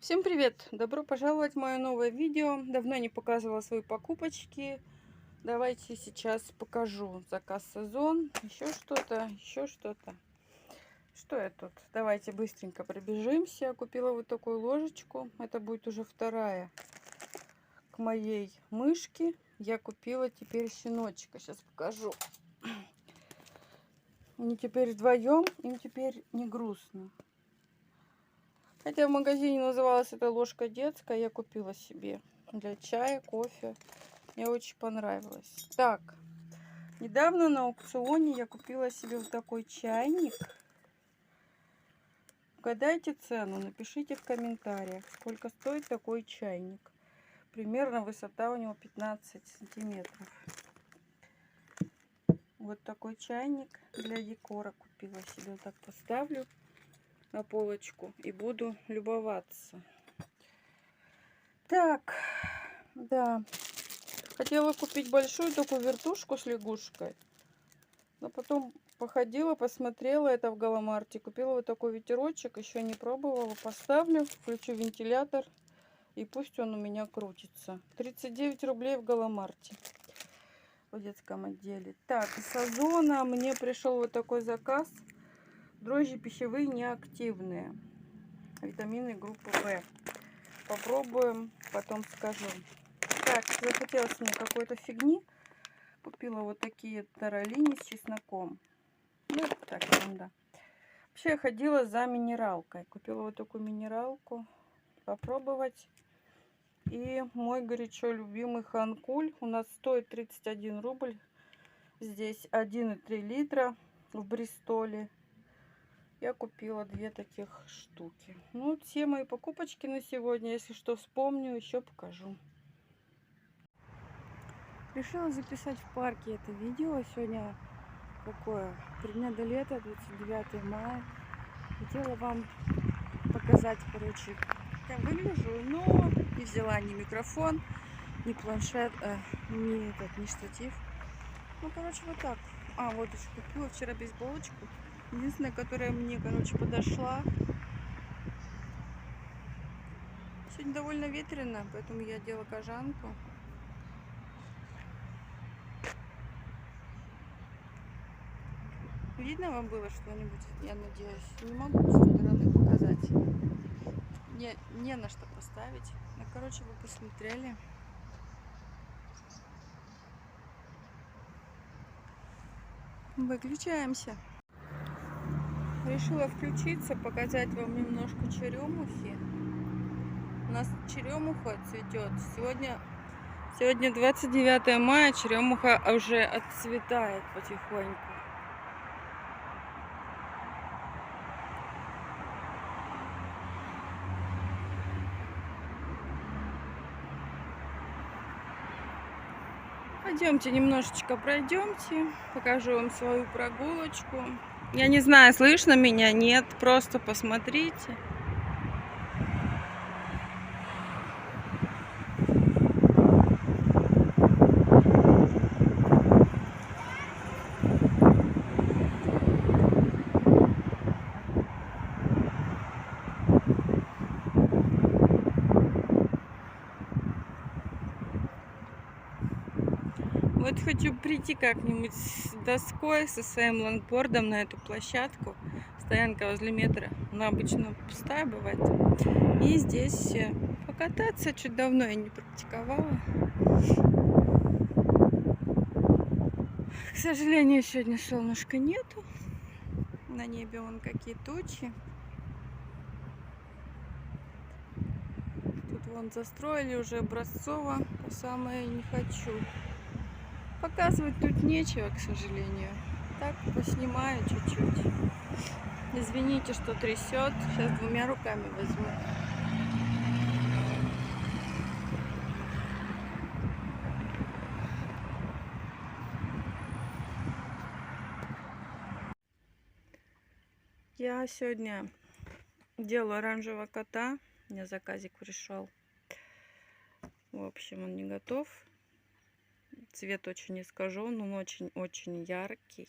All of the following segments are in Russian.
Всем привет! Добро пожаловать в мое новое видео. Давно не показывала свои покупочки. Давайте сейчас покажу. Заказ сезон, еще что-то, еще что-то. Что я тут? Давайте быстренько пробежимся. Купила вот такую ложечку. Это будет уже вторая к моей мышке. Я купила теперь щеночка. Сейчас покажу. Они теперь вдвоем, им теперь не грустно. Хотя в магазине называлась эта ложка детская, я купила себе для чая, кофе. Мне очень понравилось. Так, недавно на аукционе я купила себе вот такой чайник. Угадайте цену, напишите в комментариях, сколько стоит такой чайник. Примерно высота у него 15 сантиметров. Вот такой чайник для декора купила себе. Вот так поставлю на полочку и буду любоваться. Так, да. Хотела купить большую такую вертушку с лягушкой. Но потом походила, посмотрела это в Галамарте. Купила вот такой ветерочек. Еще не пробовала. Поставлю, включу вентилятор. И пусть он у меня крутится. 39 рублей в Галамарте. В детском отделе. Так, с Озона мне пришел вот такой заказ. Дрожжи пищевые неактивные. Витамины группы В. Попробуем, потом скажу. Так, захотелось мне какой-то фигни. Купила вот такие таралини с чесноком. Ну, так, ерунда. Вообще я ходила за минералкой. Купила вот такую минералку. Попробовать. И мой горячо любимый Ханкуль. У нас стоит 31 рубль. Здесь 1,3 литра в Бристоле. Я купила 2 таких штуки. Ну, все мои покупочки на сегодня. Если что вспомню, еще покажу. Решила записать в парке это видео. Сегодня какое? 3 дня до лета, 29 мая. Хотела вам показать, короче, как я выгляжу, но не взяла ни микрофон, ни планшет, ни штатив. Ну, короче, вот так. Вот еще купила вчера бейсболочку. Единственная, которая мне, короче, подошла. Сегодня довольно ветрено, поэтому я одела кожанку. Видно вам было что-нибудь, я надеюсь? Не могу со стороны показать. Не на что поставить. Ну, короче, вы посмотрели. Выключаемся. Решила включиться, показать вам немножко черемухи. У нас черемуха цветет. Сегодня 29 мая, черемуха уже отцветает потихоньку. Пойдемте немножечко пройдемте, покажу вам свою прогулочку. Я не знаю, слышно меня, нет, просто посмотрите. Вот хочу прийти как-нибудь с доской, со своим лонгбордом на эту площадку. Стоянка возле метро, она обычно пустая бывает. И здесь покататься, чуть давно я не практиковала. К сожалению, сегодня солнышка нету. На небе вон какие тучи. Тут вон застроили уже Образцово, по самое не хочу. Показывать тут нечего, к сожалению. Так, поснимаю чуть-чуть. Извините, что трясет. Сейчас 2 руками возьму. Я сегодня делаю оранжевого кота. У меня заказик пришел. В общем, он не готов. Цвет очень искажен, он очень-очень яркий.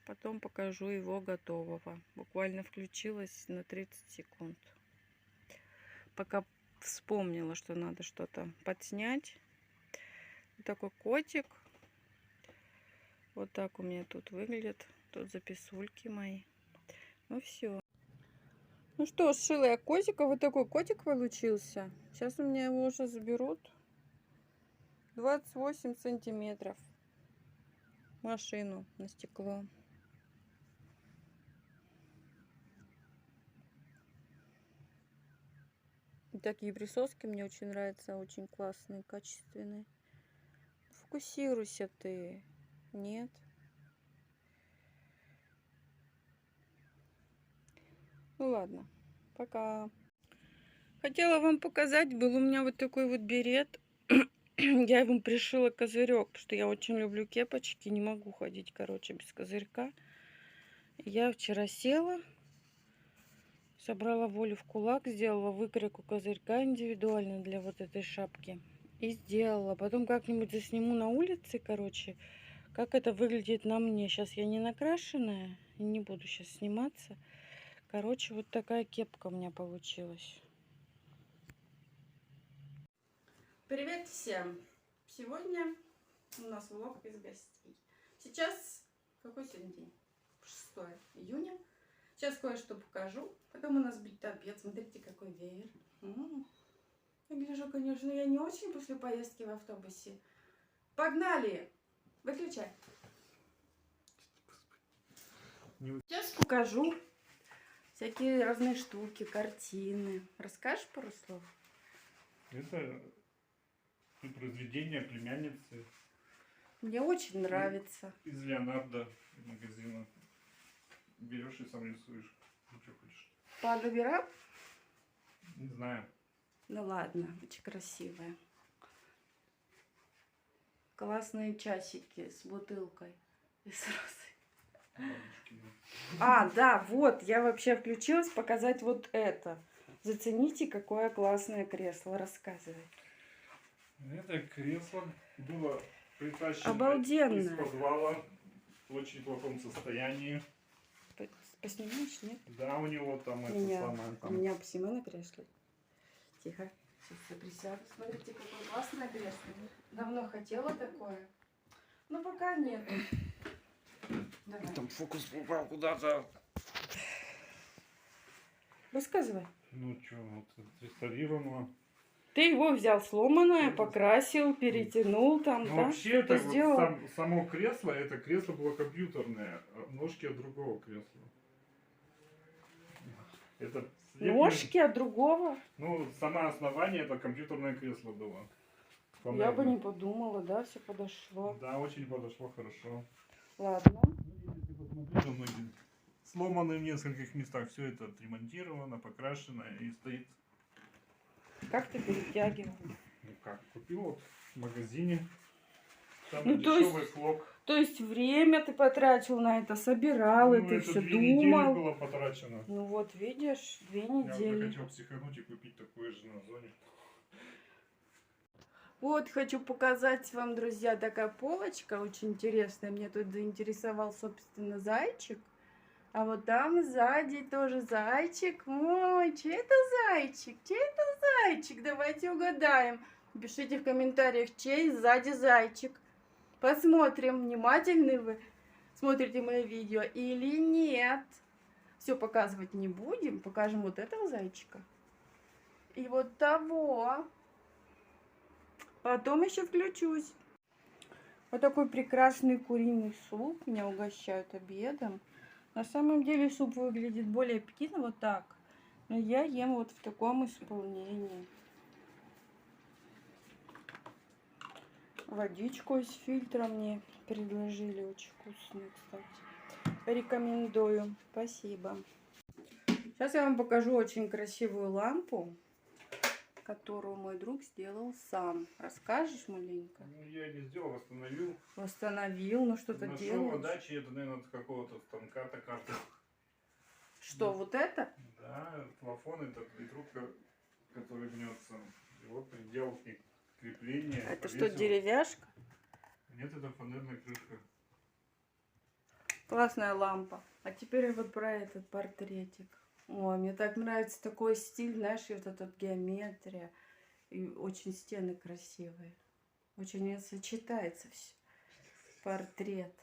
Потом покажу его готового. Буквально включилась на 30 секунд. пока вспомнила, что надо что-то подснять. Вот такой котик. Вот так у меня тут выглядит. Тут записульки мои. Ну все. Ну что, сшила я котика. Вот такой котик получился. Сейчас у меня его уже заберут. 28 сантиметров. Машину на стекло. И такие присоски мне очень нравятся. Очень классные, качественные. Фокусируйся ты. Нет. Ну ладно. Пока. Хотела вам показать. Был у меня вот такой вот берет. Я ему пришила козырек, потому что я очень люблю кепочки. Не могу ходить, короче, без козырька. Я вчера села, собрала волю в кулак, сделала выкройку козырька индивидуально для вот этой шапки. И сделала. Потом как-нибудь засниму на улице, короче, как это выглядит на мне. Сейчас я не накрашенная, не буду сейчас сниматься. Короче, вот такая кепка у меня получилась. Привет всем! Сегодня у нас влог из гостей. Сейчас, какой сегодня день? 6 июня. Сейчас кое-что покажу. Потом у нас будет обед. Смотрите, какой веер. Я гляжу, конечно, я не очень после поездки в автобусе. Погнали! Выключай. Сейчас покажу всякие разные штуки, картины. Расскажешь пару слов? Это произведение племянницы. Мне очень нравится. Из Леонардо магазина. Берешь и сам рисуешь. Ну, что хочешь. По номерам? Не знаю. Ну ладно, очень красивая. Классные часики с бутылкой и с розой. А, да, вот, я вообще включилась показать вот это. Зацените, какое классное кресло. Рассказывай. Это кресло было притащено Обалденное. из подвала в очень плохом состоянии. Поснимаешь, нет? Да, у него там это самое. У меня поснимай на кресле. Тихо. Сейчас я присяду. Смотрите, какое классное кресло. Давно хотела такое. Но пока нет. Давай. Там фокус попал куда-то. Рассказывай. Ну что, вот реставрировано. Ты его взял сломанное, покрасил, перетянул там, Ну, да? вообще, это вот сделал? само кресло, это кресло было компьютерное, ножки от другого кресла. Это Ножки от другого? Ну, само основание это компьютерное кресло было. Я бы не подумала, да, все подошло. Да, очень подошло, хорошо. Ладно. Сломаны в нескольких местах, все это отремонтировано, покрашено и стоит. Как ты перетягивал? Ну как, купил вот в магазине. Там Ну, дешевый флок. То есть время ты потратил на это, собирал, Ну, и ты это все 2 недели думал. было потрачено. Ну вот, видишь, 2 Я недели. хотел психануть и купить такое же на Озоне. Вот, хочу показать вам, друзья, такая полочка очень интересная. Мне тут заинтересовал, собственно, зайчик. А вот там сзади тоже зайчик. Ой, чей это зайчик? Чей это зайчик? Давайте угадаем. Пишите в комментариях, чей сзади зайчик. Посмотрим, внимательны вы смотрите мои видео или нет. Все показывать не будем. Покажем вот этого зайчика. И вот того. Потом еще включусь. Вот такой прекрасный куриный суп. Меня угощают обедом. На самом деле суп выглядит более аппетитно вот так. Но я ем вот в таком исполнении. Водичку из фильтра мне предложили. Очень вкусную, кстати. Рекомендую. Спасибо. Сейчас я вам покажу очень красивую лампу, которую мой друг сделал сам. Расскажешь маленько? Ну, я не сделал, восстановил. Восстановил, ну что-то делаешь. Нашел отдачи, это, наверное, от какого-то станка токарного. Что, вот это? Да, плафон, это трубка, который гнется. И вот сделал крепление. Это повесил. что, деревяшка? Нет, это фанерная крышка. Классная лампа. А теперь вот про этот портретик. Ой, мне так нравится такой стиль, знаешь, и вот эта вот геометрия. И очень стены красивые. Очень мне сочетается все. Портрет.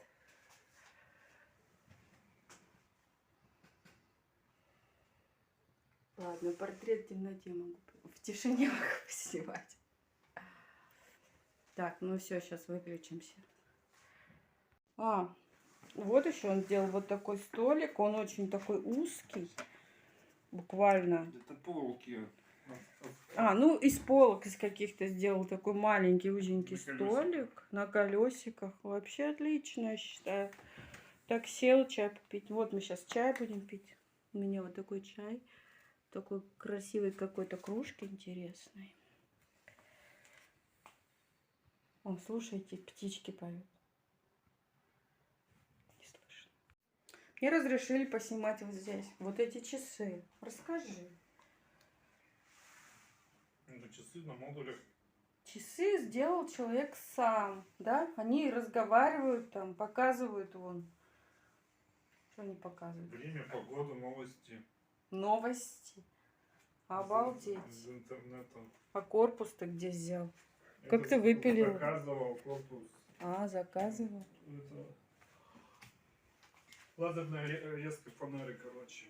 Ладно, портрет в темноте могу, в тишине могу снимать. Так, ну все, сейчас выключимся. Вот еще он сделал вот такой столик. Он очень такой узкий. Буквально. Это полки. Ну из полок из каких-то сделал такой маленький узенький На столик на колесиках. Вообще отлично, я считаю. Так сел чай попить. Вот мы сейчас чай будем пить. У меня вот такой чай. Такой красивый какой-то кружки интересной. О, слушайте, птички поют. Не слышно. Мне разрешили поснимать вот здесь. Вот эти часы. Расскажи. Это часы на модулях. Часы сделал человек сам, да? Они разговаривают там, показывают вон. Что они показывают? Время, погода, новости. Новости. Обалдеть. Из интернета. А корпус-то где взял? Это Как ты выпилил? заказывал корпус. Заказывал. Это лазерная резка фонаря, короче.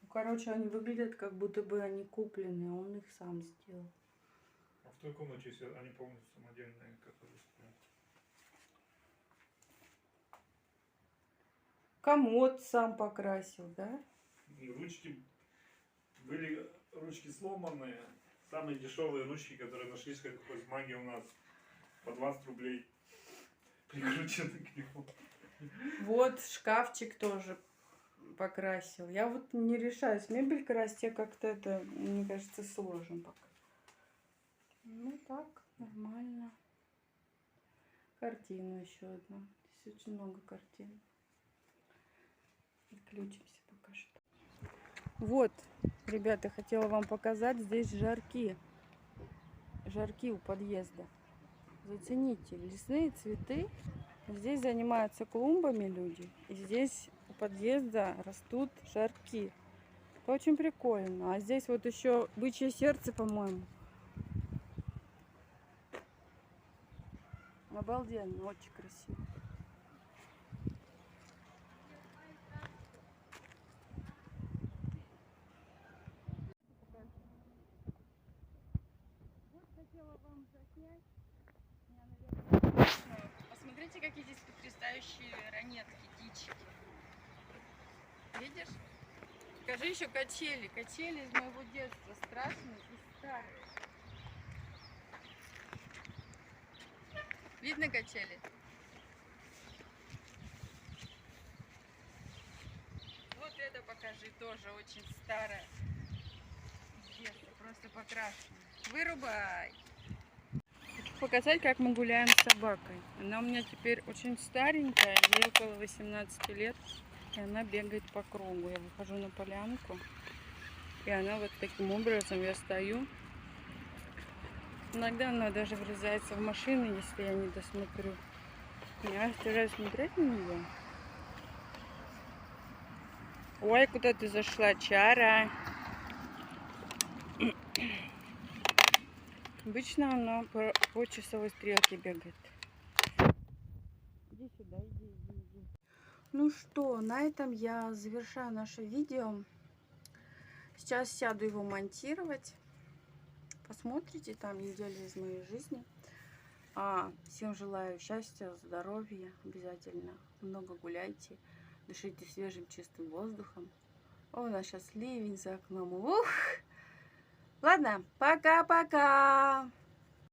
Ну, короче, они выглядят, как будто бы они куплены, а он их сам сделал. А в той комнате все, они полностью самодельные, которые стоят. Комод сам покрасил, да? Ручки были ручки сломанные. Самые дешевые ручки, которые нашлись как в магии у нас, по 20 рублей прикручены к нему. Вот шкафчик тоже покрасил. Я вот не решаюсь мебель красить, я как-то это, мне кажется, сложно пока. Ну так, нормально. Картина еще одна. Здесь очень много картин. Отключимся пока что. Вот, ребята, хотела вам показать, здесь жарки. Жарки у подъезда. Зацените, лесные цветы. Здесь занимаются клумбами люди. И здесь у подъезда растут жарки. Это очень прикольно. А здесь вот еще бычье сердце, по-моему. Обалденно, очень красиво. Вот хотела вам заснять. Посмотрите, какие здесь потрясающие ранетки, дички. Видишь? Покажи еще качели. Качели из моего детства. Страшные и старые. Видно качели? Вот это покажи, тоже очень старая. Из детства, просто покрашена. Вырубай! Хочу показать, как мы гуляем с собакой. Она у меня теперь очень старенькая, ей около 18 лет. И она бегает по кругу. Я выхожу на полянку. И она вот таким образом, я стою. Иногда она даже врезается в машину, если я не досмотрю. Я стараюсь смотреть на нее. Ой, куда ты зашла, Чара? Обычно она по часовой стрелке бегает. Иди сюда, иди. Ну что, на этом я завершаю наше видео. Сейчас сяду его монтировать. Посмотрите, там неделя из моей жизни. Всем желаю счастья, здоровья. Обязательно много гуляйте. Дышите свежим чистым воздухом. У нас сейчас ливень за окном. Ух! Ладно, пока-пока!